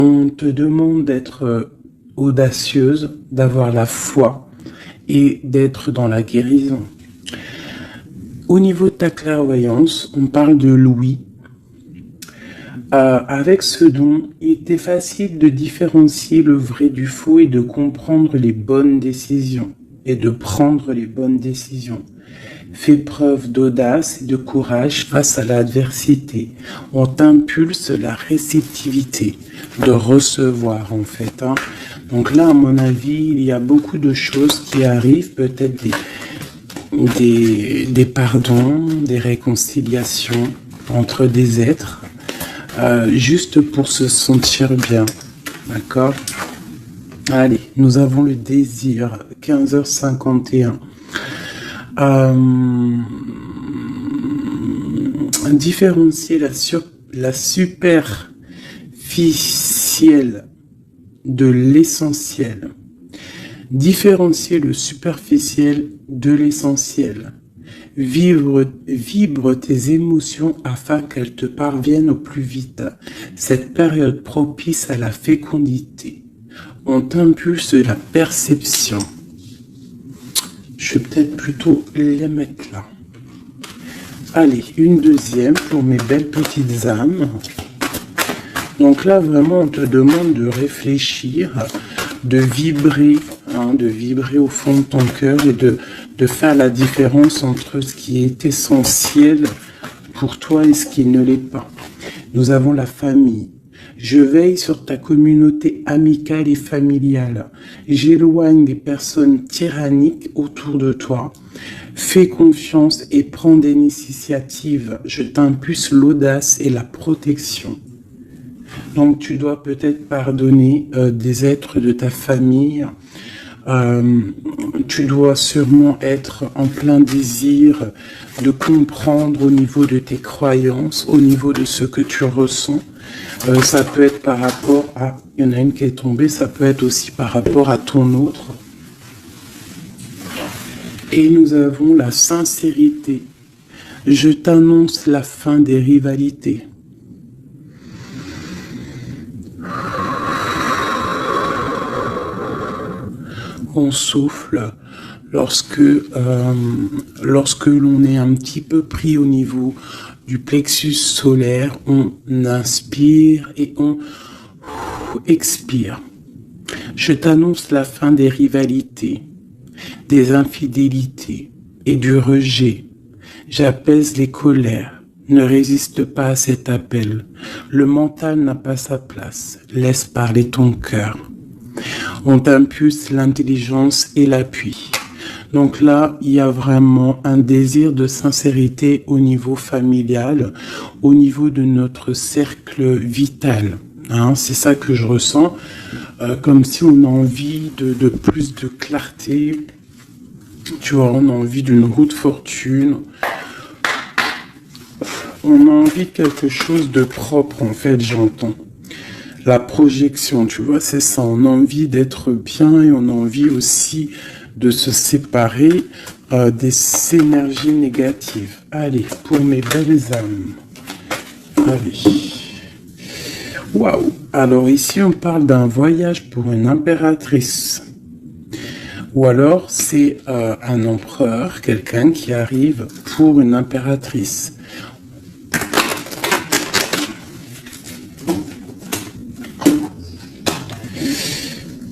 On te demande d'être audacieuse, d'avoir la foi et d'être dans la guérison. Au niveau de ta clairvoyance, on parle de l'ouïe. Avec ce don, il était facile de différencier le vrai du faux et de comprendre les bonnes décisions et de prendre les bonnes décisions. Fais preuve d'audace et de courage face à l'adversité. On t'impulse la réceptivité, de recevoir en fait. Donc là, à mon avis, il y a beaucoup de choses qui arrivent, peut-être des pardons, des réconciliations entre des êtres, juste pour se sentir bien. D'accord ? Allez, nous avons le désir, 15h51. Différencier la superficielle de l'essentiel. Différencier le superficiel de l'essentiel. Vibre tes émotions afin qu'elles te parviennent au plus vite. Cette période propice à la fécondité. On t'impulse la perception. Je vais peut-être plutôt les mettre là. Allez, une deuxième pour mes belles petites âmes. Donc là, vraiment, on te demande de réfléchir, de vibrer au fond de ton cœur et de faire la différence entre ce qui est essentiel pour toi et ce qui ne l'est pas. Nous avons la famille. Je veille sur ta communauté amicale et familiale. J'éloigne des personnes tyranniques autour de toi. Fais confiance et prends des initiatives. Je t'impulse l'audace et la protection. Donc tu dois peut-être pardonner des êtres de ta famille. Tu dois sûrement être en plein désir de comprendre au niveau de tes croyances, au niveau de ce que tu ressens. Ça peut être par rapport à... Il y en a une qui est tombée, ça peut être aussi par rapport à ton autre. Et nous avons la sincérité. Je t'annonce la fin des rivalités. On souffle lorsque l'on est un petit peu pris au niveau du plexus solaire, on inspire et on expire. Je t'annonce la fin des rivalités, des infidélités et du rejet. J'apaise les colères. Ne résiste pas à cet appel. Le mental n'a pas sa place. Laisse parler ton cœur. On t'impulse l'intelligence et l'appui. Donc là, il y a vraiment un désir de sincérité au niveau familial, au niveau de notre cercle vital. C'est ça que je ressens, comme si on a envie de plus de clarté. Tu vois, on a envie d'une roue de fortune. On a envie de quelque chose de propre, en fait, j'entends. La projection, tu vois, c'est ça. On a envie d'être bien et on a envie aussi de se séparer des énergies négatives. Allez, pour mes belles âmes. Allez. Waouh. Alors ici, on parle d'un voyage pour une impératrice. Ou alors, c'est un empereur, quelqu'un qui arrive pour une impératrice.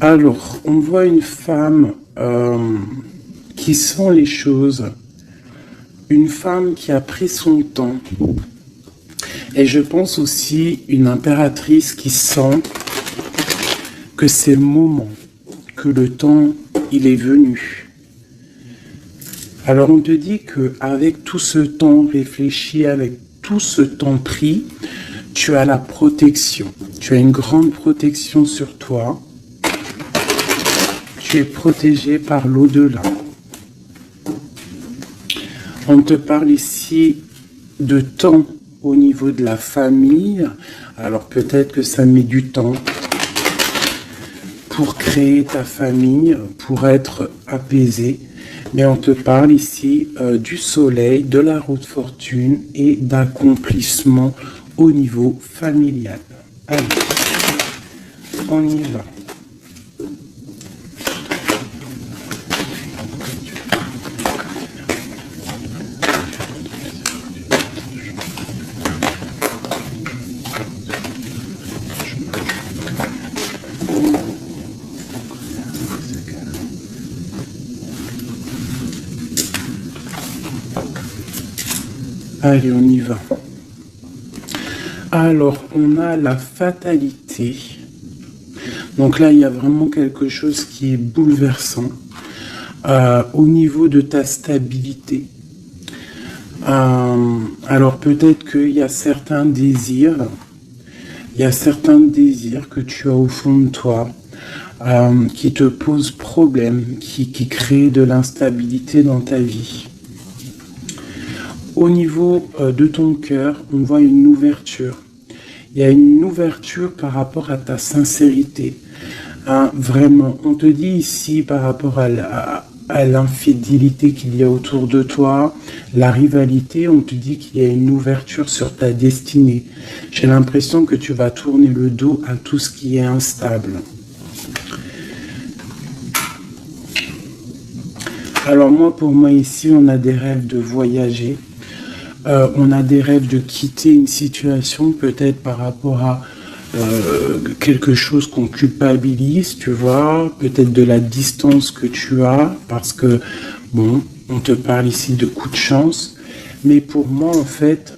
Alors, on voit une femme qui sent les choses, une femme qui a pris son temps, et je pense aussi une impératrice qui sent que c'est le moment, que le temps, il est venu. Alors on te dit qu'avec tout ce temps réfléchi, avec tout ce temps pris, tu as la protection, tu as une grande protection sur toi. Tu es protégé par l'au-delà. On te parle ici de temps au niveau de la famille. Alors peut-être que ça met du temps pour créer ta famille, pour être apaisé. Mais on te parle ici du soleil, de la roue de fortune et d'accomplissement au niveau familial. Allez. On y va. Allez, on y va. Alors, on a la fatalité. Donc là, il y a vraiment quelque chose qui est bouleversant au niveau de ta stabilité. Alors, peut-être qu'il y a certains désirs, que tu as au fond de toi qui te posent problème, qui créent de l'instabilité dans ta vie. Au niveau de ton cœur, on voit une ouverture. Il y a une ouverture par rapport à ta sincérité. Vraiment, on te dit ici par rapport à l'infidélité qu'il y a autour de toi, la rivalité, on te dit qu'il y a une ouverture sur ta destinée. J'ai l'impression que tu vas tourner le dos à tout ce qui est instable. Alors moi, pour moi ici, on a des rêves de voyager. On a des rêves de quitter une situation, peut-être par rapport à quelque chose qu'on culpabilise, tu vois, peut-être de la distance que tu as, parce que, bon, on te parle ici de coup de chance, mais pour moi, en fait,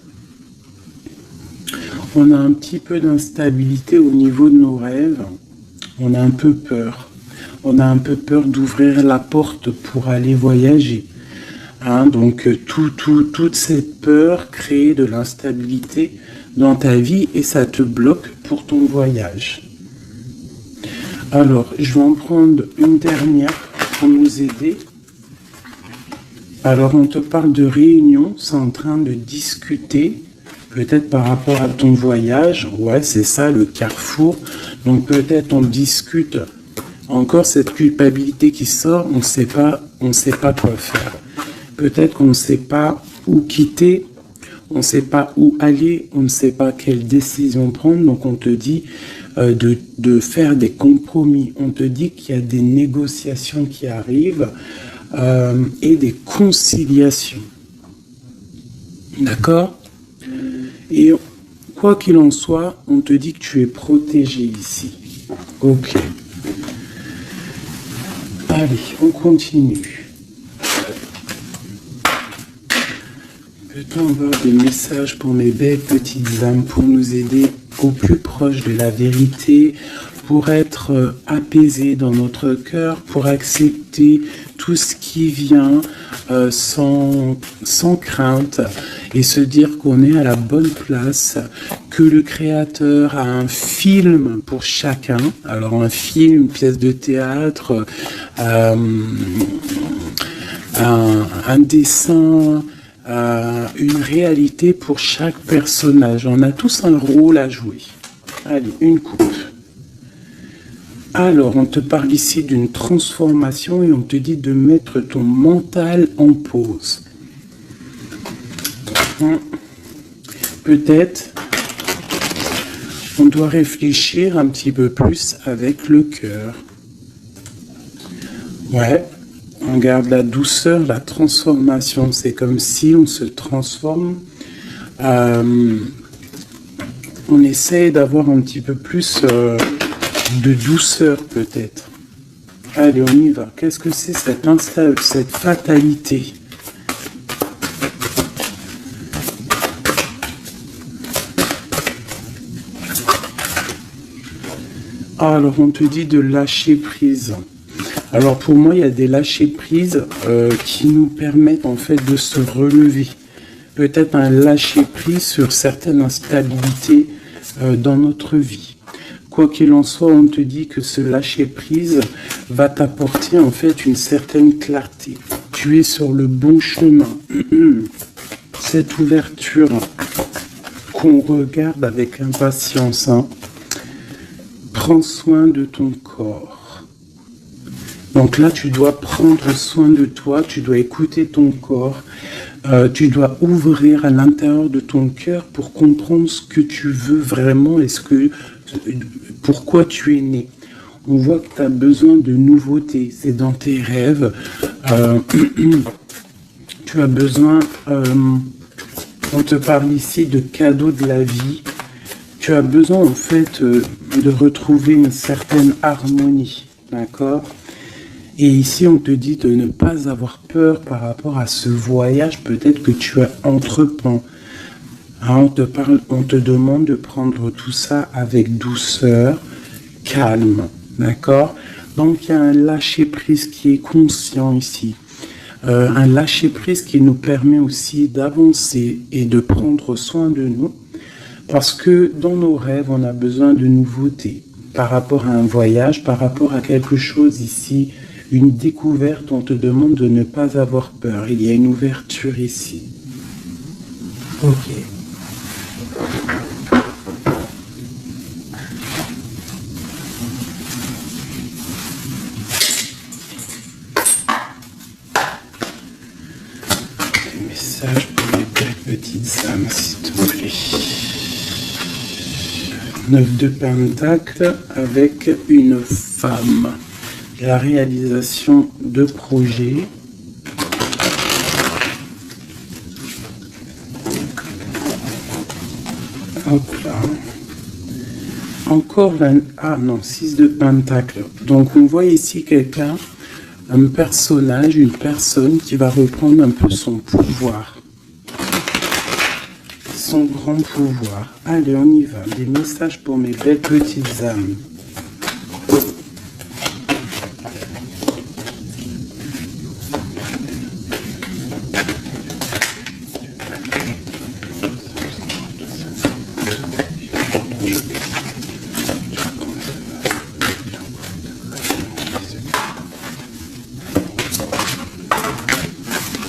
on a un petit peu d'instabilité au niveau de nos rêves, on a un peu peur. On a un peu peur d'ouvrir la porte pour aller voyager. Donc toute cette peur crée de l'instabilité dans ta vie et ça te bloque pour ton voyage. Alors, je vais en prendre une dernière pour nous aider. Alors, on te parle de réunion, c'est en train de discuter, peut-être par rapport à ton voyage. Ouais, c'est ça, le carrefour. Donc, peut-être on discute. Encore cette culpabilité qui sort, on ne sait pas quoi faire. Peut-être qu'on ne sait pas où quitter, on ne sait pas où aller, on ne sait pas quelle décision prendre. Donc on te dit de faire des compromis. On te dit qu'il y a des négociations qui arrivent et des conciliations. D'accord ? Et quoi qu'il en soit, on te dit que tu es protégé ici. Ok. Allez, on continue. Peut-on avoir des messages pour mes belles petites âmes pour nous aider au plus proche de la vérité, pour être apaisés dans notre cœur, pour accepter tout ce qui vient sans crainte et se dire qu'on est à la bonne place, que le Créateur a un film pour chacun, alors un film, une pièce de théâtre, un dessin, une réalité pour chaque personnage. On a tous un rôle à jouer. Allez, une coupe. Alors, on te parle ici d'une transformation et on te dit de mettre ton mental en pause. Peut-être on doit réfléchir un petit peu plus avec le cœur. Ouais. On garde la douceur, la transformation. C'est comme si on se transforme. On essaie d'avoir un petit peu plus de douceur peut-être. Allez, on y va. Qu'est-ce que c'est cette fatalité ? Alors, on te dit de lâcher prise. Alors pour moi, il y a des lâcher-prise qui nous permettent en fait de se relever. Peut-être un lâcher-prise sur certaines instabilités dans notre vie. Quoi qu'il en soit, on te dit que ce lâcher-prise va t'apporter en fait une certaine clarté. Tu es sur le bon chemin. Cette ouverture qu'on regarde avec impatience. Prends soin de ton corps. Donc là, tu dois prendre soin de toi, tu dois écouter ton corps, Tu dois ouvrir à l'intérieur de ton cœur pour comprendre ce que tu veux vraiment et pourquoi tu es né. On voit que tu as besoin de nouveautés, c'est dans tes rêves. Tu as besoin, on te parle ici de cadeaux de la vie. Tu as besoin en fait de retrouver une certaine harmonie, d'accord? Et ici on te dit de ne pas avoir peur par rapport à ce voyage peut-être que tu as entreprends. Hein, on te demande de prendre tout ça avec douceur, calme, d'accord? Donc il y a un lâcher-prise qui est conscient ici. Un lâcher-prise qui nous permet aussi d'avancer et de prendre soin de nous. Parce que dans nos rêves, on a besoin de nouveautés. Par rapport à un voyage, par rapport à quelque chose ici, une découverte, on te demande de ne pas avoir peur. Il y a une ouverture ici. Ok. Des messages pour les petites âmes, s'il te plaît. 9 de Pentacle avec une femme. La réalisation de projets. Hop là. Encore la... Ah non, 6 de Pentacle. Donc on voit ici quelqu'un, un personnage, une personne qui va reprendre un peu son pouvoir. Son grand pouvoir. Allez, on y va. Des messages pour mes belles petites âmes.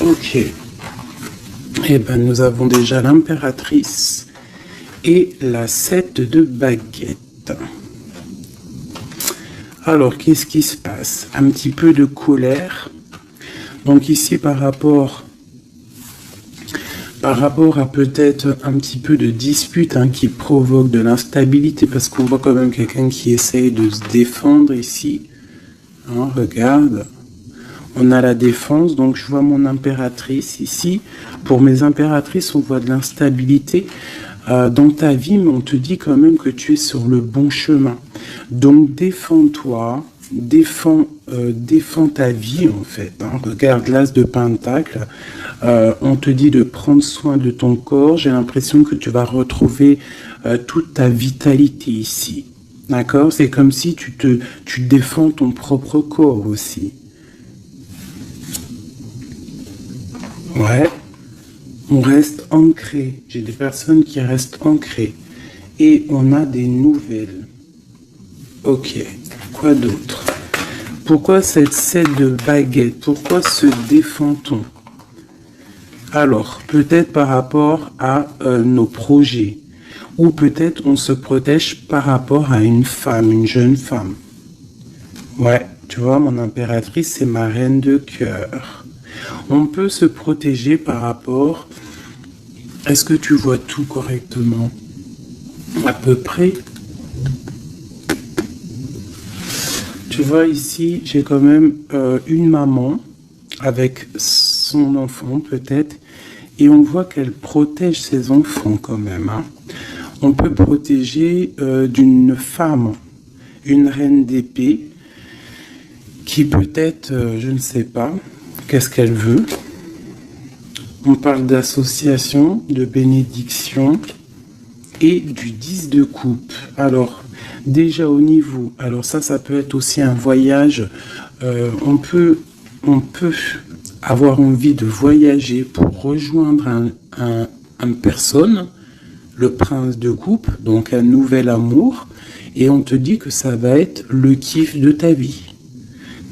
Ok. Eh bien, nous avons déjà l'impératrice et la 7 de baguette. Alors, qu'est-ce qui se passe? Un petit peu de colère. Donc ici, par rapport à peut-être un petit peu de dispute qui provoque de l'instabilité, parce qu'on voit quand même quelqu'un qui essaye de se défendre ici. Hein, regarde. On a la défense, donc je vois mon impératrice ici. Pour mes impératrices, on voit de l'instabilité dans ta vie, mais on te dit quand même que tu es sur le bon chemin. Donc défends-toi, défends ta vie en fait. Hein. Regarde l'as de Pentacle. On te dit de prendre soin de ton corps. J'ai l'impression que tu vas retrouver toute ta vitalité ici. D'accord? C'est comme si tu défends ton propre corps aussi. Ouais, on reste ancré. J'ai des personnes qui restent ancrées. Et on a des nouvelles. Ok, quoi d'autre? Pourquoi cette 7 de baguette? Pourquoi se défend-on? Alors, peut-être par rapport à nos projets. Ou peut-être on se protège par rapport à une femme, une jeune femme. Ouais, tu vois, mon impératrice, c'est ma reine de cœur. On peut se protéger par rapport... Est-ce que tu vois tout correctement? À peu près. Tu vois ici, j'ai quand même une maman avec son enfant peut-être. Et on voit qu'elle protège ses enfants quand même. Hein. On peut protéger d'une femme, une reine d'épée, qui peut-être, je ne sais pas, qu'est-ce qu'elle veut. On parle d'association, de bénédiction et du 10 de coupe. Alors, déjà au niveau, alors ça peut être aussi un voyage. On peut avoir envie de voyager pour rejoindre une personne, le prince de coupe, donc un nouvel amour, et on te dit que ça va être le kiff de ta vie.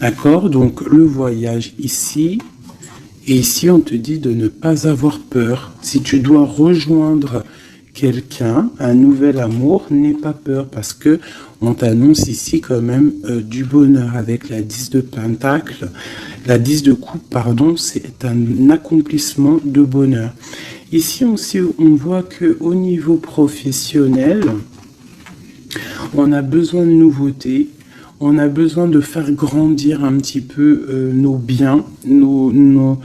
D'accord? Donc le voyage ici, et ici on te dit de ne pas avoir peur. Si tu dois rejoindre quelqu'un, un nouvel amour, n'aie pas peur parce que on t'annonce ici quand même du bonheur avec la 10 de Pentacle. La 10 de coupe, pardon, c'est un accomplissement de bonheur. Ici aussi, on voit que au niveau professionnel, on a besoin de nouveautés. On a besoin de faire grandir un petit peu nos biens, on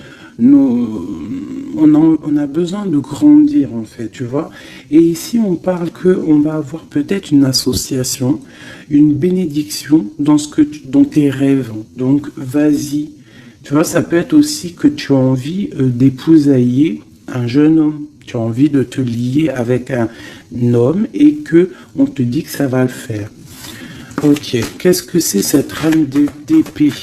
a besoin de grandir en fait, tu vois. Et ici, on parle qu'on va avoir peut-être une association, une bénédiction dans tes rêves. Donc, vas-y. Tu vois, ça peut être aussi que tu as envie d'épousailler un jeune homme. Tu as envie de te lier avec un homme et que on te dit que ça va le faire. Ok, qu'est-ce que c'est cette reine d'épée?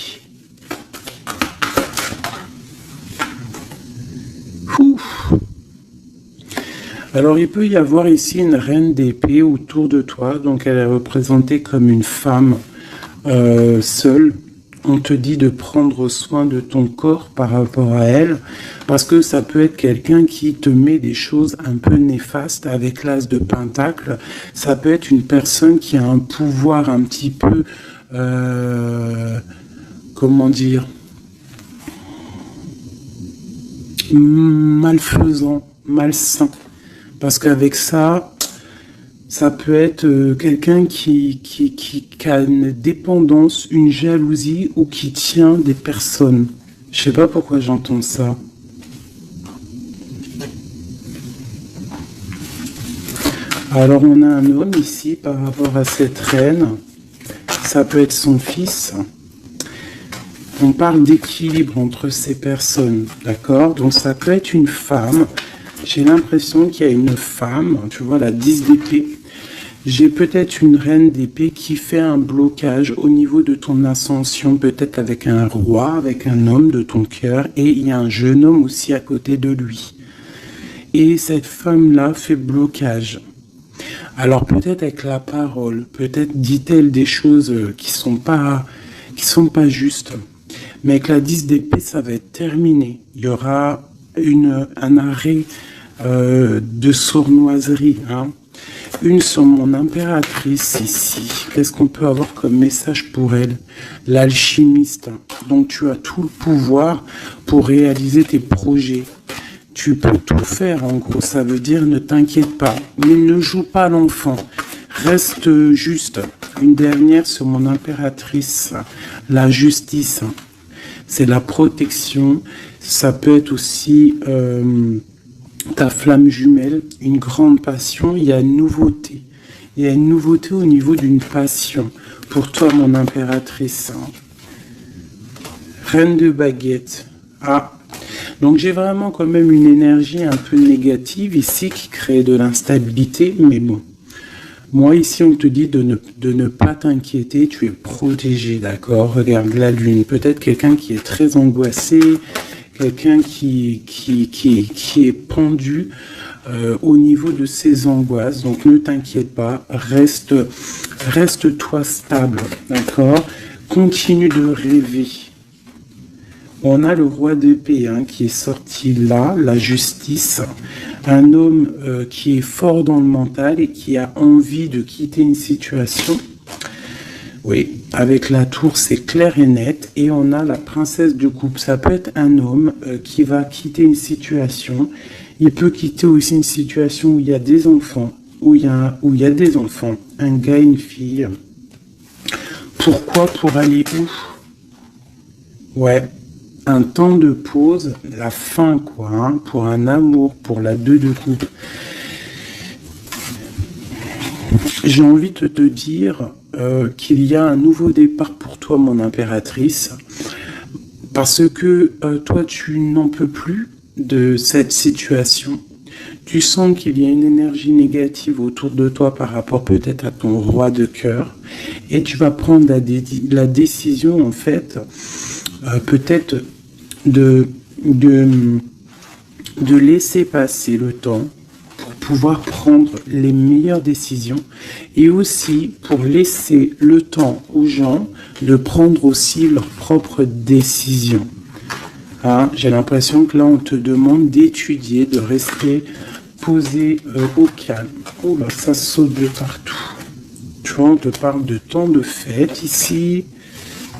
Alors, il peut y avoir ici une reine d'épée autour de toi. Donc, elle est représentée comme une femme seule. On te dit de prendre soin de ton corps par rapport à elle. Parce que ça peut être quelqu'un qui te met des choses un peu néfastes avec l'as de Pentacle. Ça peut être une personne qui a un pouvoir un petit peu... comment dire, malfaisant, malsain. Parce qu'avec ça, ça peut être quelqu'un qui a une dépendance, une jalousie ou qui tient des personnes. Je sais pas pourquoi j'entends ça. Alors on a un homme ici par rapport à cette reine. Ça peut être son fils. On parle d'équilibre entre ces personnes, d'accord? Donc ça peut être une femme. J'ai l'impression qu'il y a une femme, tu vois, la 10 d'épée. J'ai peut-être une reine d'épée qui fait un blocage au niveau de ton ascension, peut-être avec un roi, avec un homme de ton cœur, et il y a un jeune homme aussi à côté de lui. Et cette femme-là fait blocage. Alors peut-être avec la parole, peut-être dit-elle des choses qui sont pas justes. Mais avec la 10 d'épée, ça va être terminé. Il y aura un arrêt de sournoiserie. Hein. Une sur mon impératrice ici. Qu'est-ce qu'on peut avoir comme message pour elle? L'alchimiste. Donc tu as tout le pouvoir pour réaliser tes projets. Tu peux tout faire en gros. Ça veut dire ne t'inquiète pas. Mais ne joue pas l'enfant. Reste juste. Une dernière sur mon impératrice. La justice. C'est la protection. Ça peut être aussi ta flamme jumelle, une grande passion. Il y a une nouveauté. Il y a une nouveauté au niveau d'une passion. Pour toi, mon impératrice. Reine de baguette. Ah. Donc j'ai vraiment quand même une énergie un peu négative ici qui crée de l'instabilité. Mais bon. Moi, ici, on te dit de ne pas t'inquiéter, tu es protégé, d'accord? Regarde la lune. Peut-être quelqu'un qui est très angoissé, quelqu'un qui est pendu au niveau de ses angoisses. Donc, ne t'inquiète pas, reste-toi stable, d'accord? Continue de rêver. On a le roi d'épée qui est sorti là, la justice. Un homme qui est fort dans le mental et qui a envie de quitter une situation. Oui, avec la tour, c'est clair et net. Et on a la princesse de coupe. Ça peut être un homme qui va quitter une situation. Il peut quitter aussi une situation où il y a des enfants. Où il y a des enfants. Un gars, une fille. Pourquoi? Pour aller où? Ouais. Un temps de pause, la fin quoi, hein, pour un amour, pour la 2 de coupe. J'ai envie de te dire qu'il y a un nouveau départ pour toi, mon impératrice, parce que toi, tu n'en peux plus de cette situation. Tu sens qu'il y a une énergie négative autour de toi par rapport peut-être à ton roi de cœur, et tu vas prendre la décision, en fait, peut-être de laisser passer le temps pour pouvoir prendre les meilleures décisions et aussi pour laisser le temps aux gens de prendre aussi leurs propres décisions. Hein, j'ai l'impression que là, on te demande d'étudier, de rester posé au calme. Oh là, ça saute de partout. Tu vois, on te parle de temps de fête ici,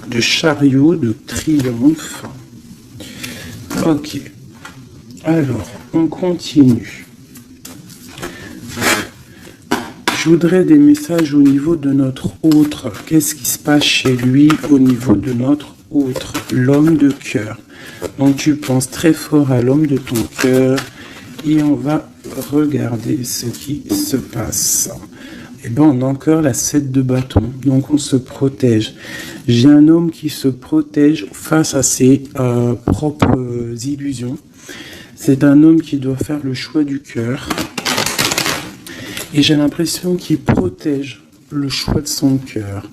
de chariot, de triomphe. Ok. Alors, on continue. Je voudrais des messages au niveau de notre autre. Qu'est-ce qui se passe chez lui au niveau de notre autre? L'homme de cœur. Donc tu penses très fort à l'homme de ton cœur et on va regarder ce qui se passe. Et bien on a encore la 7 de bâton. Donc on se protège. J'ai un homme qui se protège face à ses propres illusions. C'est un homme qui doit faire le choix du cœur. Et j'ai l'impression qu'il protège le choix de son cœur.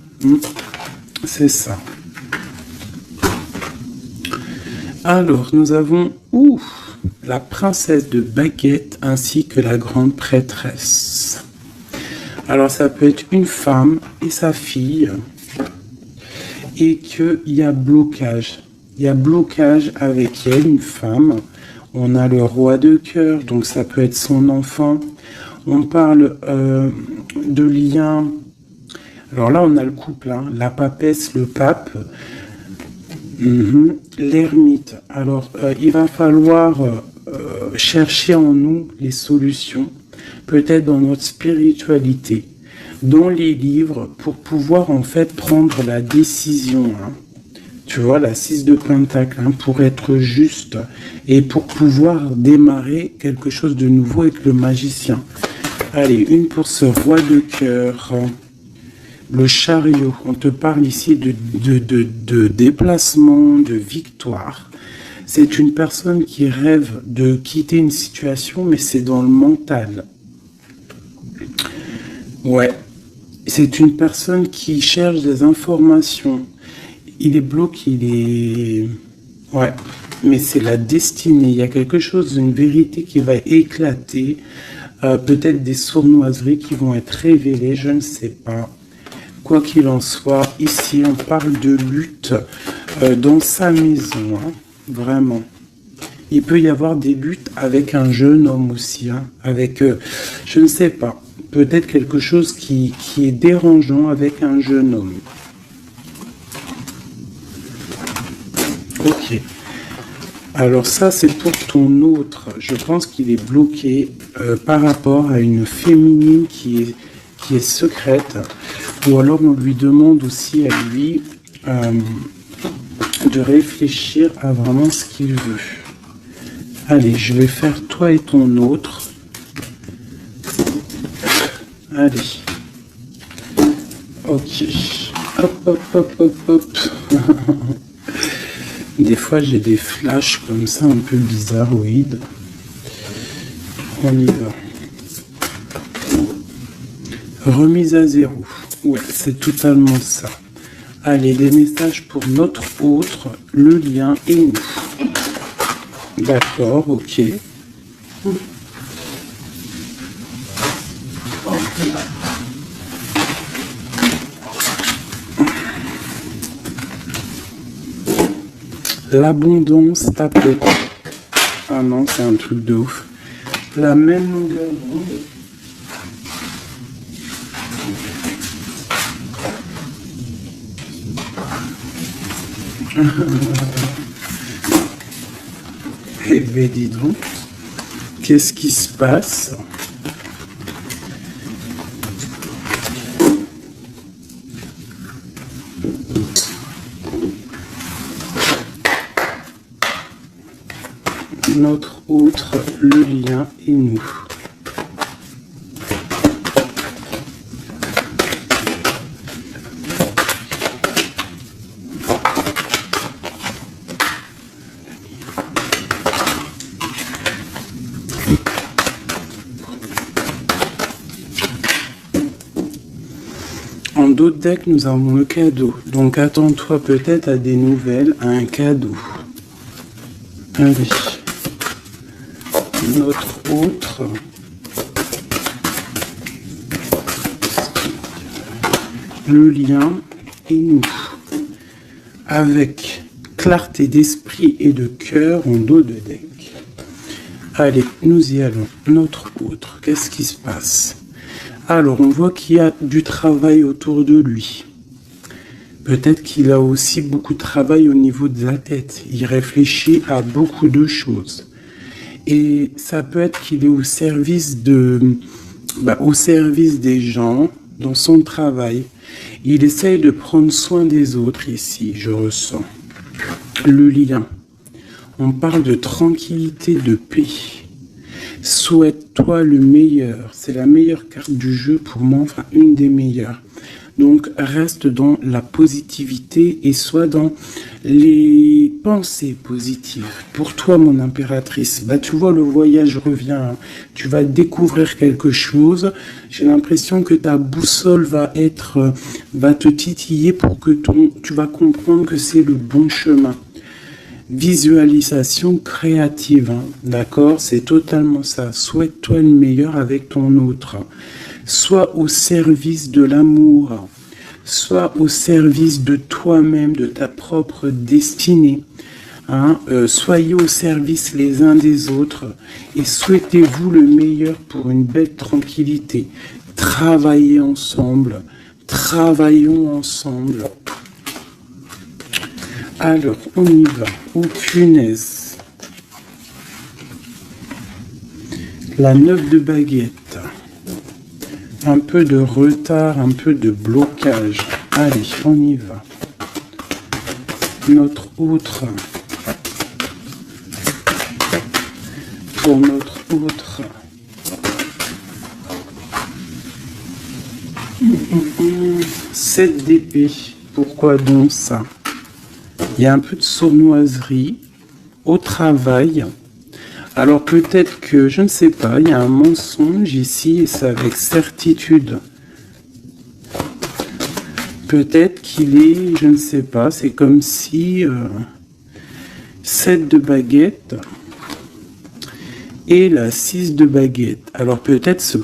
C'est ça. Alors, nous avons la princesse de baguette ainsi que la grande prêtresse. Alors, ça peut être une femme et sa fille. Et qu'il y a blocage. Il y a blocage avec elle, une femme. On a le roi de cœur, donc ça peut être son enfant. On parle de liens. Alors là, on a le couple, hein, la papesse, le pape, l'ermite. Alors, il va falloir chercher en nous les solutions, peut-être dans notre spiritualité, dans les livres, pour pouvoir en fait prendre la décision. Hein. Tu vois, la 6 de Pentacle, hein, pour être juste et pour pouvoir démarrer quelque chose de nouveau avec le magicien. Allez, une pour ce roi de cœur. Le chariot, on te parle ici de déplacement, de victoire. C'est une personne qui rêve de quitter une situation, mais c'est dans le mental. Ouais, c'est une personne qui cherche des informations. Il est bloqué, il est... Ouais, mais c'est la destinée. Il y a quelque chose, une vérité qui va éclater. Peut-être des sournoiseries qui vont être révélées, je ne sais pas. Quoi qu'il en soit, ici, on parle de lutte dans sa maison, hein, vraiment. Il peut y avoir des luttes avec un jeune homme aussi, hein, avec, je ne sais pas, peut-être quelque chose qui est dérangeant avec un jeune homme. Ok. Alors ça, c'est pour ton autre. Je pense qu'il est bloqué par rapport à une féminine qui est secrète. Ou alors on lui demande aussi à lui de réfléchir à vraiment ce qu'il veut. Allez, je vais faire toi et ton autre. Allez. Ok. Hop, hop, hop, hop, hop. Des fois, j'ai des flashs comme ça, un peu bizarroïdes. On y va. Remise à zéro. Ouais, c'est totalement ça. Allez, des messages pour notre autre, le lien et nous. D'accord, ok. L'abondance tapote. Ah non, c'est un truc de ouf. La même longueur d'onde. Eh bien, dis donc, qu'est-ce qui se passe? Notre autre, le lien et nous. En d'autres decks, nous avons le cadeau. Donc attends-toi peut-être à des nouvelles, à un cadeau. Allez. Notre autre. Le lien et nous. Avec clarté d'esprit et de cœur en dos de deck. Allez, nous y allons. Notre autre, qu'est-ce qui se passe? Alors, on voit qu'il y a du travail autour de lui. Peut-être qu'il a aussi beaucoup de travail au niveau de la tête. Il réfléchit à beaucoup de choses. Et ça peut être qu'il est au service des gens dans son travail. Il essaye de prendre soin des autres ici, je ressens. Le lien. On parle de tranquillité, de paix. Souhaite-toi le meilleur. C'est la meilleure carte du jeu pour moi, enfin une des meilleures. Donc reste dans la positivité et sois dans les pensées positives. Pour toi, mon impératrice, tu vois, le voyage revient. Hein. Tu vas découvrir quelque chose. J'ai l'impression que ta boussole va te titiller pour que tu vas comprendre que c'est le bon chemin. Visualisation créative, hein, d'accord? C'est totalement ça. Souhaite-toi le meilleur avec ton autre. Sois au service de l'amour. Sois au service de toi-même, de ta propre destinée. Hein? Soyez au service les uns des autres et souhaitez-vous le meilleur pour une belle tranquillité. Travaillez ensemble. Travaillons ensemble. Alors, on y va. Oh, punaise. La 9 de baguette. Un peu de retard, un peu de blocage. Allez, on y va. Notre autre. Pour notre autre. 7 d'épée. Pourquoi donc ça? Il y a un peu de sournoiserie au travail. Alors peut-être que, je ne sais pas, il y a un mensonge ici et c'est avec certitude. Peut-être qu'il est, je ne sais pas, c'est comme si 7 de baguette et la 6 de baguette. Alors peut-être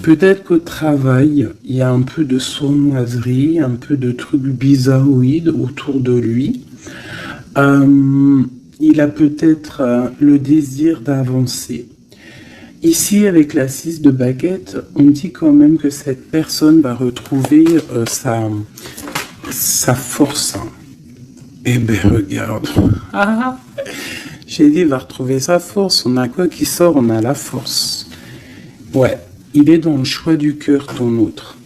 Peut-être qu'au travail, il y a un peu de sournoiserie, un peu de trucs bizarroïdes autour de lui. Il a peut-être le désir d'avancer. Ici, avec la 6 de baguette, on dit quand même que cette personne va retrouver sa force. Eh ben, regarde. J'ai dit, il va retrouver sa force. On a quoi qui sort? On a la force. Ouais. Il est dans le choix du cœur, ton autre.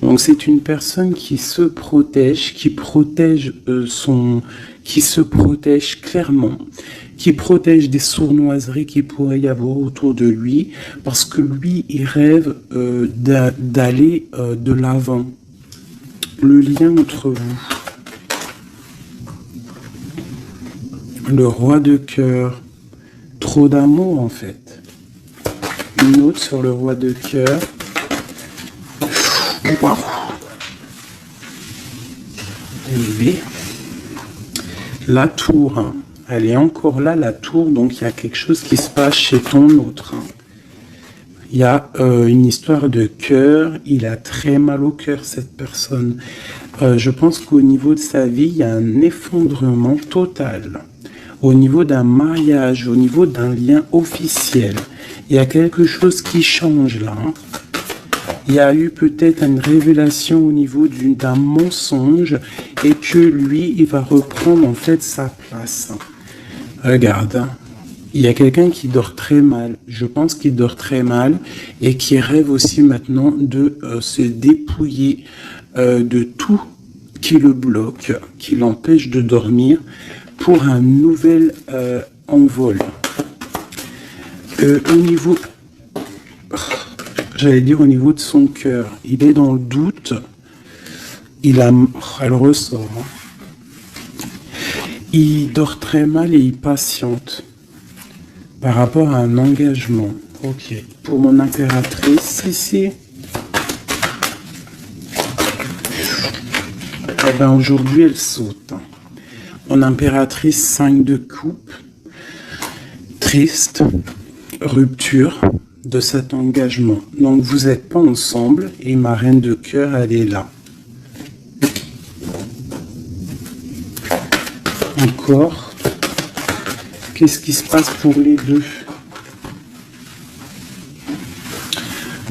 Donc c'est une personne qui se protège, qui se protège clairement, qui protège des sournoiseries qu'il pourrait y avoir autour de lui, parce que lui, il rêve d'aller de l'avant. Le lien entre vous. Le roi de cœur. Trop d'amour en fait. Une autre sur le roi de cœur. Wow. Élevé. La tour. Elle est encore là, la tour. Donc, il y a quelque chose qui se passe chez ton autre. Il y a une histoire de cœur. Il a très mal au cœur, cette personne. Je pense qu'au niveau de sa vie, il y a un effondrement total. Au niveau d'un mariage, au niveau d'un lien officiel. Il y a quelque chose qui change là. Hein. Il y a eu peut-être une révélation au niveau d'un mensonge et que lui, il va reprendre en fait sa place. Regarde, hein. Il y a quelqu'un qui dort très mal. Je pense qu'il dort très mal et qui rêve aussi maintenant de se dépouiller de tout qui le bloque, qui l'empêche de dormir pour un nouvel envol. Au niveau, j'allais dire au niveau de son cœur, il est dans le doute, elle ressort, hein. Il dort très mal et il patiente par rapport à un engagement. Ok, pour mon impératrice ici, eh ben aujourd'hui elle saute. Mon impératrice 5 de coupe, triste. Rupture de cet engagement. Donc vous n'êtes pas ensemble et ma reine de cœur, elle est là. encore? Qu'est-ce qui se passe pour les deux?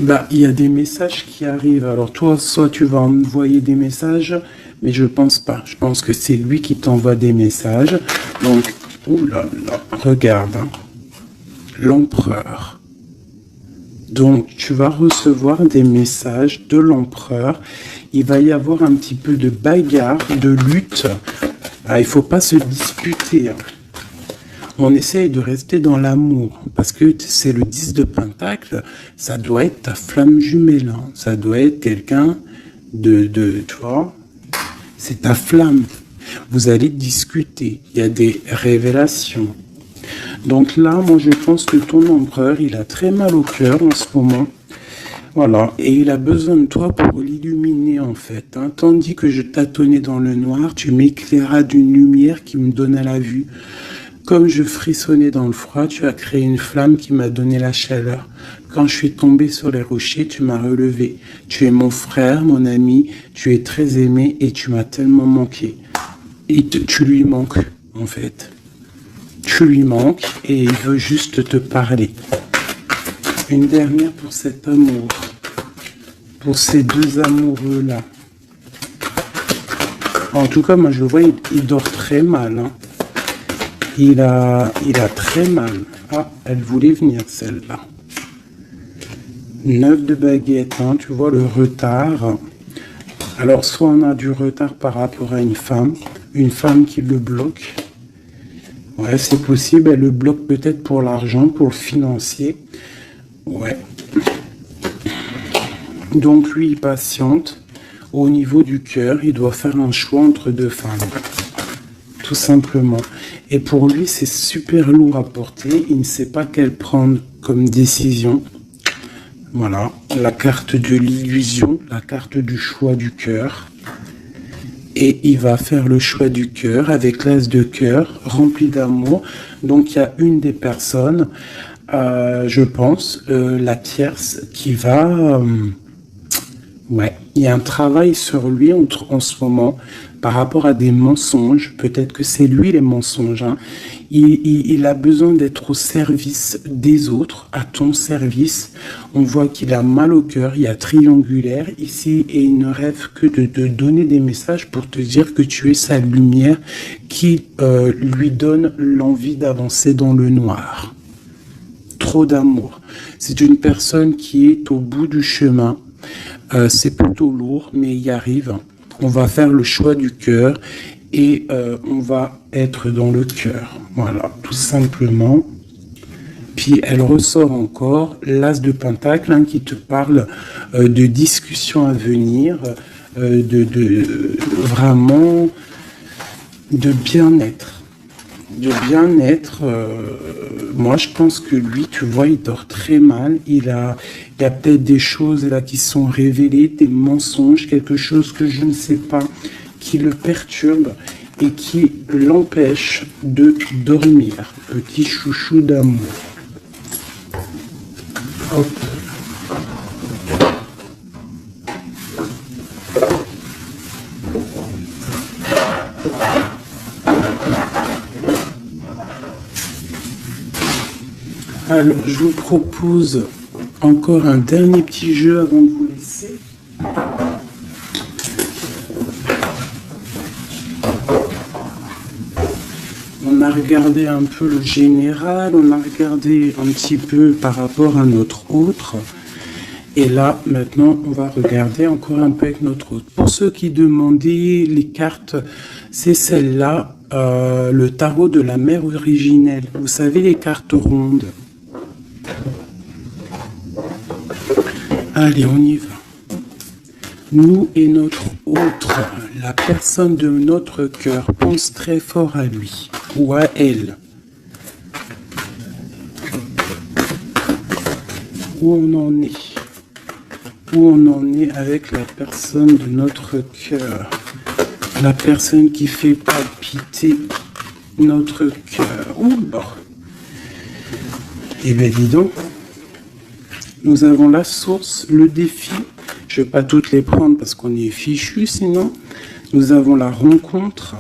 Bah, il y a des messages qui arrivent. Alors toi, soit tu vas envoyer des messages, mais je pense pas. Je pense que c'est lui qui t'envoie des messages. Donc, oh là là, regarde, hein. L'empereur. Donc, tu vas recevoir des messages de l'empereur. Il va y avoir un petit peu de bagarre, de lutte. Ah, il faut pas se disputer, hein. On essaye de rester dans l'amour, parce que c'est le 10 de Pentacle, ça doit être ta flamme jumelle, hein. Ça doit être quelqu'un tu vois, c'est ta flamme. Vous allez discuter, il y a des révélations. Donc là, moi je pense que ton empereur, il a très mal au cœur en ce moment. Voilà, et il a besoin de toi pour l'illuminer en fait, hein. Tandis que je tâtonnais dans le noir, tu m'éclairas d'une lumière qui me donna la vue. Comme je frissonnais dans le froid, tu as créé une flamme qui m'a donné la chaleur. Quand je suis tombé sur les rochers, tu m'as relevé. Tu es mon frère, mon ami, tu es très aimé et tu m'as tellement manqué. Et tu lui manques, en fait. Tu lui manques et il veut juste te parler. Une dernière pour cet amour. Pour ces deux amoureux-là. En tout cas, moi je vois, il dort très mal, hein. Il a très mal. Ah, elle voulait venir celle-là. 9 de baguette, hein, tu vois le retard. Alors, soit on a du retard par rapport à une femme qui le bloque. Ouais, c'est possible, elle le bloque peut-être pour l'argent, pour le financier. Ouais. Donc, lui, il patiente. Au niveau du cœur, il doit faire un choix entre deux femmes. Tout simplement. Et pour lui, c'est super lourd à porter. Il ne sait pas quelle prendre comme décision. Voilà. La carte de l'illusion, la carte du choix du cœur. Et il va faire le choix du cœur avec l'as de cœur rempli d'amour. Donc, il y a une des personnes, je pense, la tierce, qui va... ouais, il y a un travail sur lui en ce moment par rapport à des mensonges. Peut-être que c'est lui les mensonges, hein. Il a besoin d'être au service des autres, à ton service. On voit qu'il a mal au cœur, il y a triangulaire ici et il ne rêve que de te donner des messages pour te dire que tu es sa lumière qui lui donne l'envie d'avancer dans le noir. Trop d'amour. C'est une personne qui est au bout du chemin. C'est plutôt lourd, mais il y arrive. On va faire le choix du cœur et on va être dans le cœur. Voilà, tout simplement. Puis elle ressort encore l'as de Pentacle, hein, qui te parle de discussions à venir, vraiment de bien-être. De bien-être, moi je pense que lui, tu vois, il dort très mal. Il y a peut-être des choses là qui sont révélées, des mensonges, quelque chose que je ne sais pas, qui le perturbe et qui l'empêche de dormir. Petit chouchou d'amour. Hop. Alors, je vous propose encore un dernier petit jeu avant de vous laisser. On a regardé un peu le général, on a regardé un petit peu par rapport à notre autre. Et là, maintenant, on va regarder encore un peu avec notre autre. Pour ceux qui demandaient les cartes, c'est celle-là, le tarot de la mère originelle. Vous savez, les cartes rondes. Allez, on y va. Nous et notre autre, la personne de notre cœur, pense très fort à lui ou à elle. Où on en est? Où on en est avec la personne de notre cœur? La personne qui fait palpiter notre cœur. Ouh là! Eh bien, dis donc. Nous avons la source, le défi. Je ne vais pas toutes les prendre parce qu'on est fichu sinon. Nous avons la rencontre.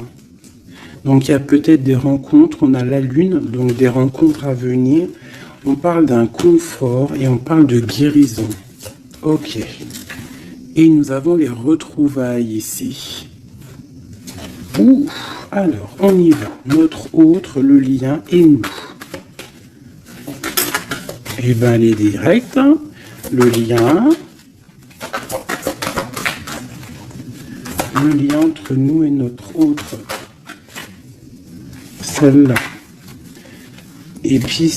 Donc il y a peut-être des rencontres, on a la lune, donc des rencontres à venir. On parle d'un confort et on parle de guérison. Ok. Et nous avons les retrouvailles ici. Ouh, alors, on y va. Notre autre, le lien et nous. Et bien, elle est directe. Hein. Le lien entre nous et notre autre. Celle-là. Et puis,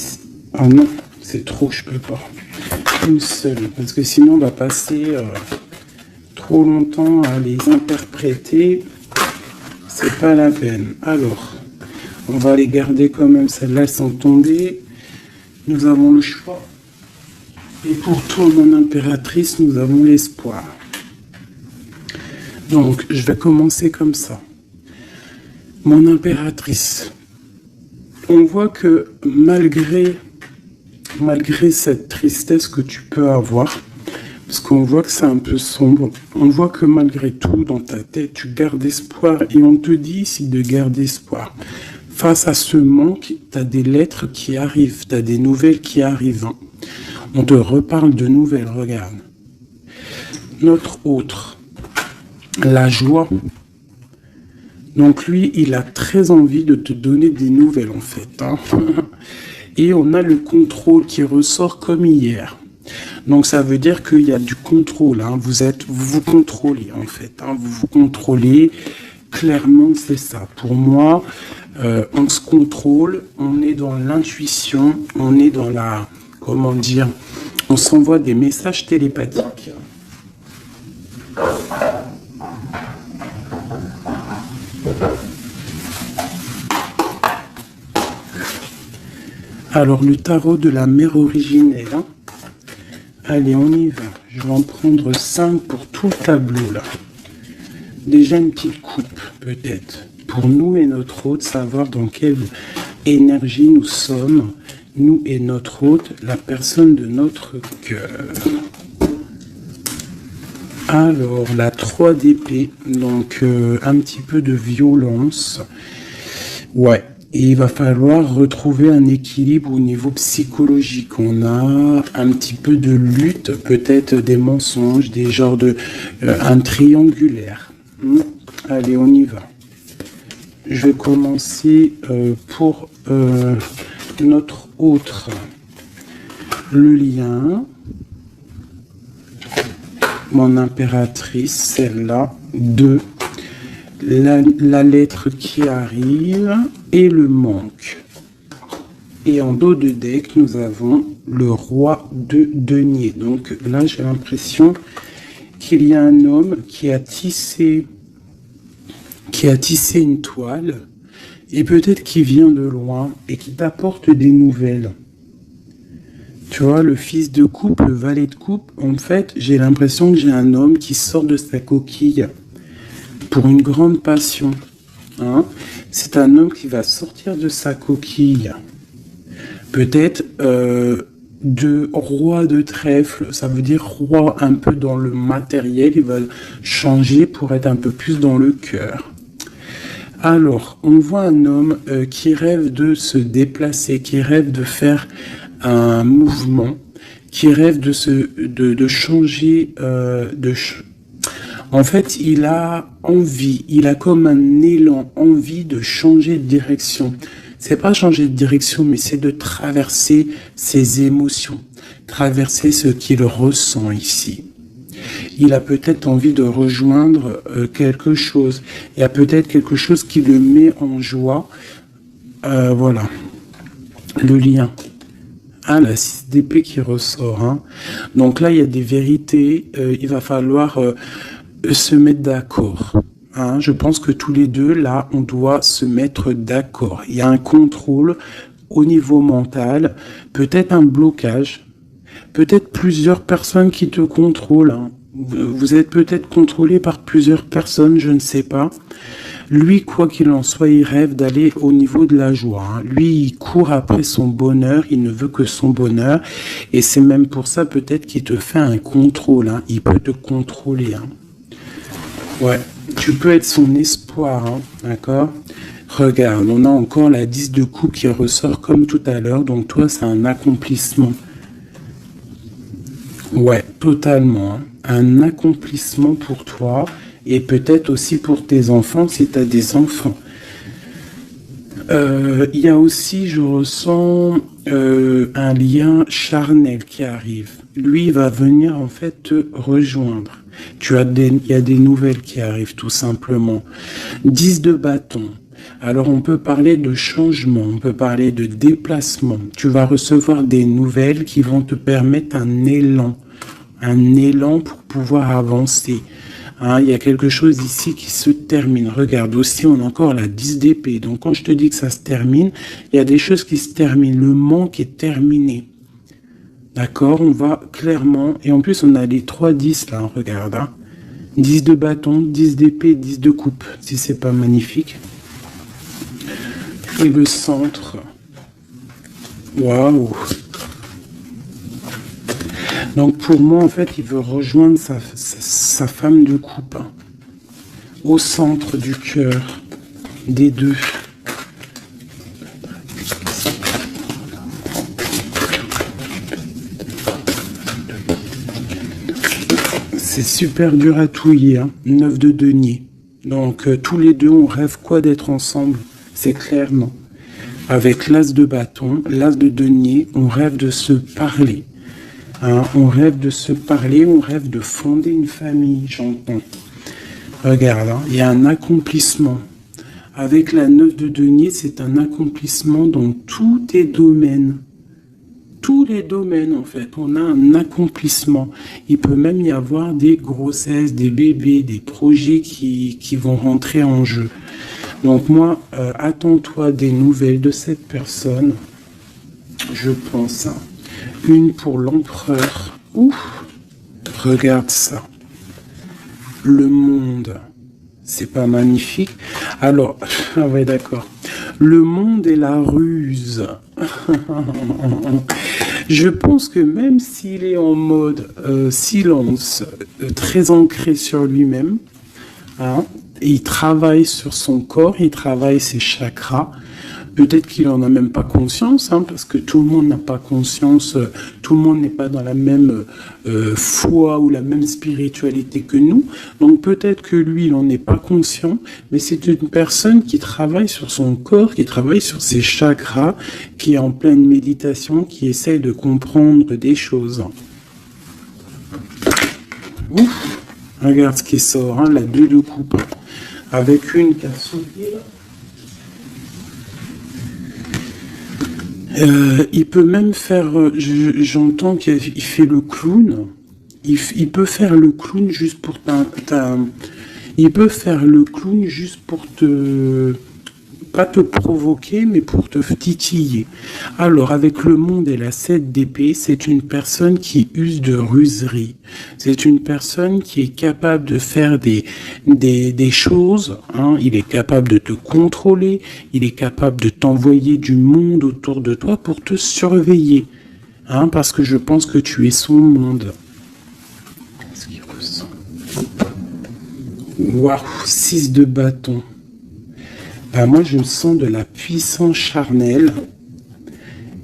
ah non, c'est trop, je peux pas. Une seule, parce que sinon, on va passer trop longtemps à les interpréter. C'est pas la peine. Alors, on va les garder quand même. Celles-là sont tombées. Nous avons le choix. Et pour toi, mon impératrice, nous avons l'espoir. Donc, je vais commencer comme ça. Mon impératrice. On voit que malgré cette tristesse que tu peux avoir, parce qu'on voit que c'est un peu sombre, on voit que malgré tout, dans ta tête, tu gardes espoir. Et on te dit ici de garder espoir. Face à ce manque, tu as des lettres qui arrivent, tu as des nouvelles qui arrivent. Hein. On te reparle de nouvelles, regarde. Notre autre, la joie. Donc lui, il a très envie de te donner des nouvelles, en fait. Hein. Et on a le contrôle qui ressort comme hier. Donc ça veut dire qu'il y a du contrôle. Hein. Vous vous contrôlez, en fait. Hein. Vous vous contrôlez. Clairement, c'est ça. Pour moi, on se contrôle, on est dans l'intuition, on est dans la... Comment dire? On s'envoie des messages télépathiques. Alors, le tarot de la mère originelle. Hein. Allez, on y va. Je vais en prendre 5 pour tout le tableau, là. Déjà une petite coupe, peut-être. Pour nous et notre hôte, savoir dans quelle énergie nous sommes. Nous et notre hôte, la personne de notre cœur. Alors, la 3 d'épée. Donc, un petit peu de violence. Ouais. Et il va falloir retrouver un équilibre au niveau psychologique. On a un petit peu de lutte, peut-être des mensonges, des genres de... un triangulaire. Allez, on y va. Je vais commencer pour notre autre. Le lien. Mon impératrice, celle-là. 2. La lettre qui arrive et le manque. Et en dos de deck, nous avons le roi de denier. Donc là, j'ai l'impression qu'il y a un homme qui a tissé une toile et peut-être qui vient de loin et qui t'apporte des nouvelles. Tu vois, le fils de coupe, le valet de coupe, en fait, j'ai l'impression que j'ai un homme qui sort de sa coquille pour une grande passion. Hein. C'est un homme qui va sortir de sa coquille. Peut-être de roi de trèfle, ça veut dire roi un peu dans le matériel, il va changer pour être un peu plus dans le cœur. Alors, on voit un homme qui rêve de se déplacer, qui rêve de faire un mouvement, qui rêve de changer en fait, il a envie, il a comme un élan, envie de changer de direction. C'est pas changer de direction, mais c'est de traverser ses émotions, traverser ce qu'il ressent ici. Il a peut-être envie de rejoindre quelque chose. Il y a peut-être quelque chose qui le met en joie. Voilà. Le lien. Ah, la 6 d'épée qui ressort. Hein. Donc là, il y a des vérités. Il va falloir se mettre d'accord. Hein. Je pense que tous les deux, là, on doit se mettre d'accord. Il y a un contrôle au niveau mental. Peut-être un blocage. Peut-être plusieurs personnes qui te contrôlent. Hein. Vous êtes peut-être contrôlé par plusieurs personnes, je ne sais pas. Lui, quoi qu'il en soit, il rêve d'aller au niveau de la joie. Hein. Lui, il court après son bonheur, il ne veut que son bonheur. Et c'est même pour ça peut-être qu'il te fait un contrôle. Hein. Il peut te contrôler. Hein. Ouais, tu peux être son espoir, hein. D'accord ? Regarde, on a encore la 10 de coupe qui ressort comme tout à l'heure. Donc toi, c'est un accomplissement. Ouais, totalement. Hein. Un accomplissement pour toi et peut-être aussi pour tes enfants si tu as des enfants. Il y a aussi, je ressens un lien charnel qui arrive. Lui, il va venir en fait te rejoindre. Il y a des nouvelles qui arrivent tout simplement. 10 de bâton. Alors on peut parler de changement, on peut parler de déplacement. Tu vas recevoir des nouvelles qui vont te permettre un élan pour pouvoir avancer. Hein, il y a quelque chose ici qui se termine. Regarde aussi, on a encore la 10 d'épée. Donc quand je te dis que ça se termine, il y a des choses qui se terminent. Le manque est terminé. D'accord, on va clairement... Et en plus, on a les 3 10 là, regarde. Hein. 10 de bâton, 10 d'épée, 10 de coupe. Si c'est pas magnifique. Et le centre. Waouh. Donc pour moi, en fait, il veut rejoindre sa femme de coupe. Hein, au centre du cœur des deux. C'est super dur à touiller. Hein, 9 de denier. Donc tous les deux, on rêve quoi d'être ensemble. C'est clair, non? Avec l'as de bâton, l'as de denier, on rêve de se parler. Hein, on rêve de se parler, on rêve de fonder une famille, j'entends. Regarde, hein, il y a un accomplissement. Avec la 9 de denier, c'est un accomplissement dans tous tes domaines. Tous les domaines, en fait, on a un accomplissement. Il peut même y avoir des grossesses, des bébés, des projets qui vont rentrer en jeu. Donc moi, attends-toi des nouvelles de cette personne, je pense. Hein. Une pour l'empereur. Ouf, regarde ça. Le monde, c'est pas magnifique. Alors, ah ouais, d'accord. Le monde et la ruse. Je pense que même s'il est en mode silence, très ancré sur lui-même, hein, il travaille sur son corps, il travaille ses chakras. Peut-être qu'il en a même pas conscience, hein, parce que tout le monde n'a pas conscience, tout le monde n'est pas dans la même foi ou la même spiritualité que nous. Donc peut-être que lui, il n'en est pas conscient, mais c'est une personne qui travaille sur son corps, qui travaille sur ses chakras, qui est en pleine méditation, qui essaye de comprendre des choses. Ouf, regarde ce qui sort, hein, la 2 de coupe, avec une qui a sauté là. Il peut même faire, j'entends qu'il fait le clown. Il peut faire le clown juste pour il peut faire le clown juste pour pas te provoquer, mais pour te titiller. Alors, avec le monde et la 7 d'épée, c'est une personne qui use de ruserie. C'est une personne qui est capable de faire des choses. Hein. Il est capable de te contrôler. Il est capable de t'envoyer du monde autour de toi pour te surveiller. Hein, parce que je pense que tu es son monde. Qu'est-ce qu'il ressent? Waouh, 6 de bâton. Ben moi, je sens de la puissance charnelle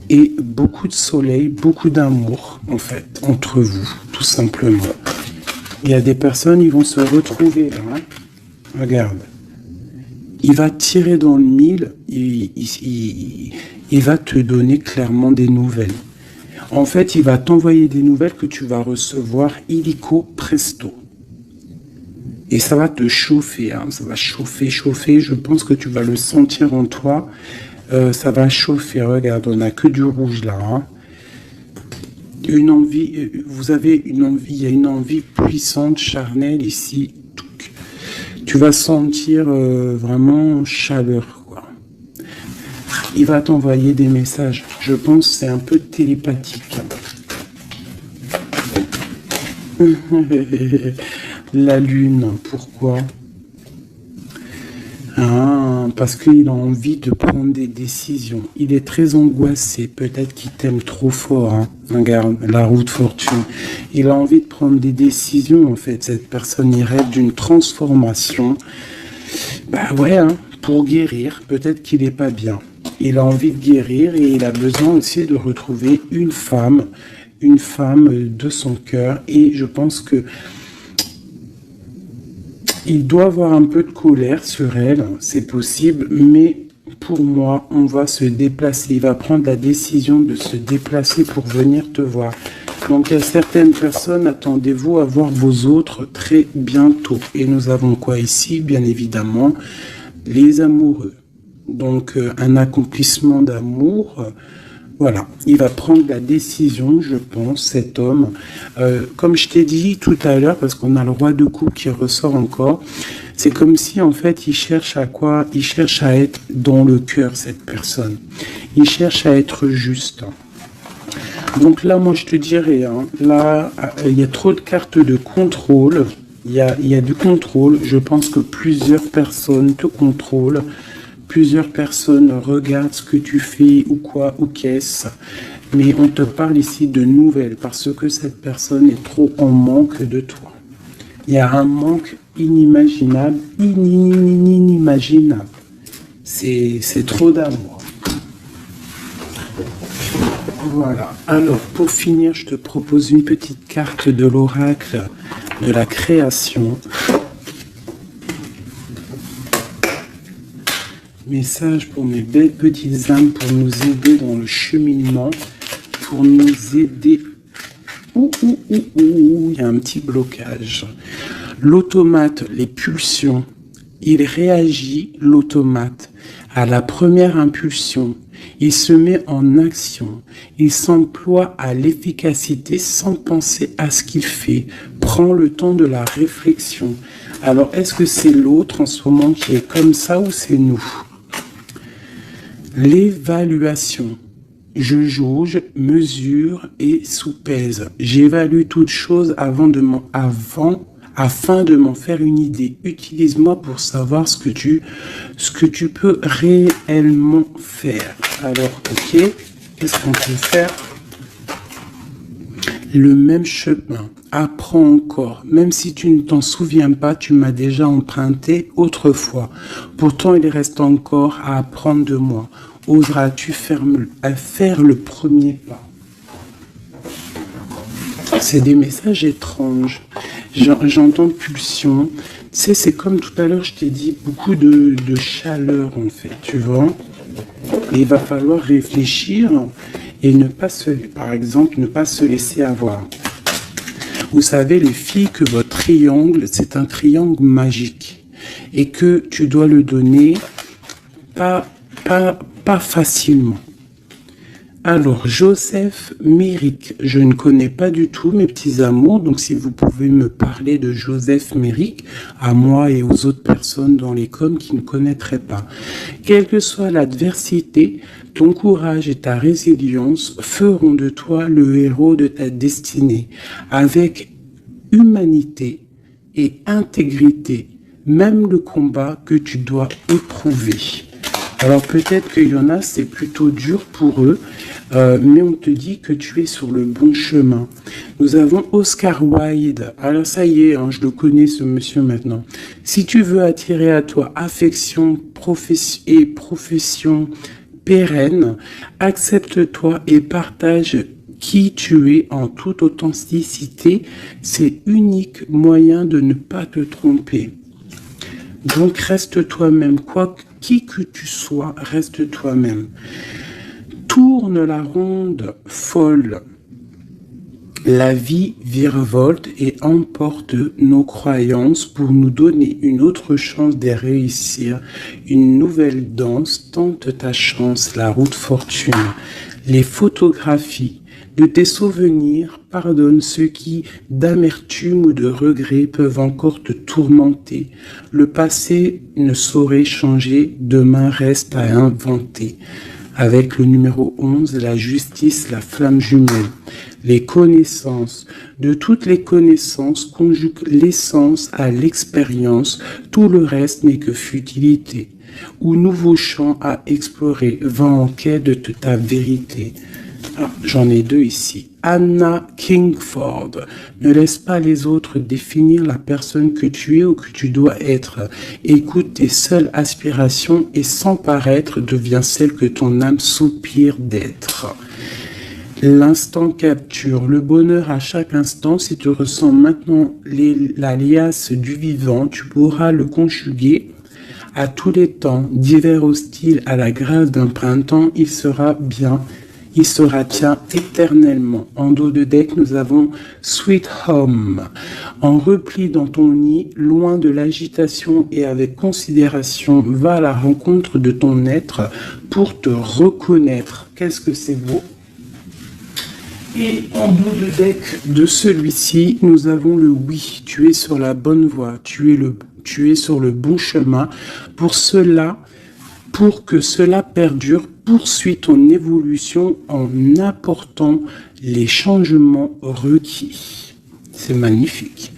et beaucoup de soleil, beaucoup d'amour, en fait, entre vous, tout simplement. Il y a des personnes, ils vont se retrouver là. Hein. Regarde. Il va tirer dans le mille, il va te donner clairement des nouvelles. En fait, il va t'envoyer des nouvelles que tu vas recevoir illico presto. Et ça va te chauffer, hein. Ça va chauffer. Je pense que tu vas le sentir en toi. Ça va chauffer. Regarde, on n'a que du rouge là. Hein. Une envie, vous avez une envie, il y a une envie puissante, charnelle ici. Tu vas sentir vraiment chaleur, quoi. Il va t'envoyer des messages. Je pense que c'est un peu télépathique. La lune, pourquoi? Parce qu'il a envie de prendre des décisions. Il est très angoissé, peut-être qu'il t'aime trop fort. Hein. Regarde, la roue de fortune. Il a envie de prendre des décisions, en fait. Cette personne, il rêve d'une transformation. Bah ouais, hein. pour guérir. Peut-être qu'il n'est pas bien. Il a envie de guérir et il a besoin aussi de retrouver une femme de son cœur. Et je pense que il doit avoir un peu de colère sur elle, c'est possible, mais pour moi, on va se déplacer. Il va prendre la décision de se déplacer pour venir te voir. Donc, il y a certaines personnes, attendez-vous à voir vos autres très bientôt. Et nous avons quoi ici? Bien évidemment, les amoureux. Donc, un accomplissement d'amour. Voilà, il va prendre la décision, je pense, cet homme. Comme je t'ai dit tout à l'heure, parce qu'on a le roi de coupe qui ressort encore, c'est comme si, en fait, il cherche à quoi? Il cherche à être dans le cœur, cette personne. Il cherche à être juste. Donc là, moi, je te dirais, hein, là, il y a trop de cartes de contrôle. Il y a du contrôle. Je pense que plusieurs personnes te contrôlent. Plusieurs personnes regardent ce que tu fais ou quoi ou qu'est-ce. Mais on te parle ici de nouvelles parce que cette personne est trop en manque de toi. Il y a un manque inimaginable, inimaginable. C'est trop d'amour. Voilà. Alors, pour finir, je te propose une petite carte de l'oracle de la création. Message pour mes belles petites âmes pour nous aider dans le cheminement, pour nous aider. Il y a un petit blocage. L'automate, les pulsions, il réagit, l'automate, à la première impulsion. Il se met en action. Il s'emploie à l'efficacité sans penser à ce qu'il fait. Prend le temps de la réflexion. Alors, est-ce que c'est l'autre en ce moment qui est comme ça ou c'est nous? L'évaluation. Je jauge, mesure et soupèse. J'évalue toute chose afin de m'en faire une idée. Utilise-moi pour savoir ce que tu peux réellement faire. Alors, ok, qu'est-ce qu'on peut faire? Le même chemin. Apprends encore. Même si tu ne t'en souviens pas, tu m'as déjà emprunté autrefois. Pourtant, il reste encore à apprendre de moi. Oseras-tu faire le premier pas? C'est des messages étranges. J'entends pulsion. Tu sais, c'est comme tout à l'heure, je t'ai dit, beaucoup de chaleur, en fait, tu vois. Et il va falloir réfléchir et par exemple, ne pas se laisser avoir. Vous savez, les filles, que votre triangle, c'est un triangle magique. Et que tu dois le donner pas facilement. Alors, Joseph Méric, je ne connais pas du tout mes petits amours, donc si vous pouvez me parler de Joseph Méric, à moi et aux autres personnes dans les coms qui ne connaîtraient pas. Quelle que soit l'adversité, ton courage et ta résilience feront de toi le héros de ta destinée, avec humanité et intégrité, même le combat que tu dois éprouver. Alors peut-être qu'il y en a, c'est plutôt dur pour eux, mais on te dit que tu es sur le bon chemin. Nous avons Oscar Wilde. Alors ça y est, hein, je le connais ce monsieur maintenant. Si tu veux attirer à toi affection et profession pérenne, accepte-toi et partage qui tu es en toute authenticité. C'est l'unique moyen de ne pas te tromper. Donc reste toi-même, qui que tu sois, reste toi-même. Tourne la ronde folle. La vie virevolte et emporte nos croyances pour nous donner une autre chance de réussir. Une nouvelle danse, tente ta chance, la route fortune. Les photographies de tes souvenirs, pardonne ceux qui, d'amertume ou de regret, peuvent encore te tourmenter. Le passé ne saurait changer, demain reste à inventer. Avec le numéro 11, la justice, la flamme jumelle. Les connaissances. De toutes les connaissances, conjugue l'essence à l'expérience. Tout le reste n'est que futilité. Ou nouveau champ à explorer, va en quête de ta vérité. Ah, j'en ai deux ici. Anna Kingford. Ne laisse pas les autres définir la personne que tu es ou que tu dois être. Écoute tes seules aspirations et sans paraître, deviens celle que ton âme soupire d'être. L'instant capture le bonheur à chaque instant. Si tu ressens maintenant la liasse du vivant, tu pourras le conjuguer à tous les temps, d'hiver hostile à la grâce d'un printemps, il sera bien. Il sera tien éternellement. En dos de deck, nous avons Sweet Home. En repli dans ton nid, loin de l'agitation et avec considération, va à la rencontre de ton être pour te reconnaître. Qu'est-ce que c'est beau! Et en dos de deck de celui-ci, nous avons le oui. Tu es sur la bonne voie. Tu es sur le bon chemin. Pour que cela perdure, poursuis ton évolution en apportant les changements requis. C'est magnifique.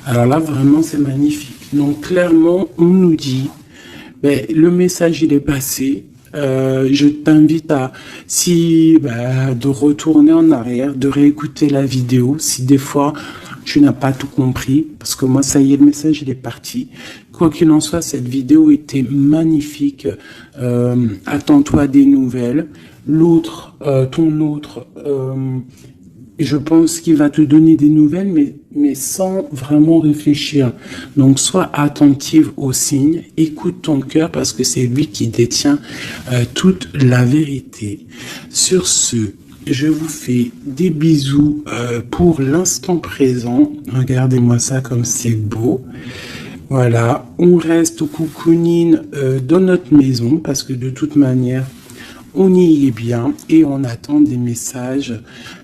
Alors là, vraiment, c'est magnifique. Donc, clairement, on nous dit, le message, il est passé. Je t'invite de retourner en arrière, de réécouter la vidéo. Si des fois, tu n'as pas tout compris, parce que moi, ça y est, le message, il est parti. Quoi qu'il en soit, cette vidéo était magnifique. Attends-toi à des nouvelles. Ton autre, je pense qu'il va te donner des nouvelles, mais sans vraiment réfléchir. Donc, sois attentive aux signes, écoute ton cœur, parce que c'est lui qui détient toute la vérité. Sur ce, je vous fais des bisous pour l'instant présent. Regardez-moi ça comme c'est beau. Voilà, on reste au cocooning dans notre maison parce que de toute manière, on y est bien et on attend des messages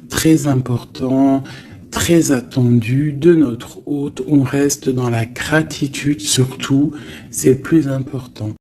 très importants, très attendus de notre hôte. On reste dans la gratitude surtout, c'est le plus important.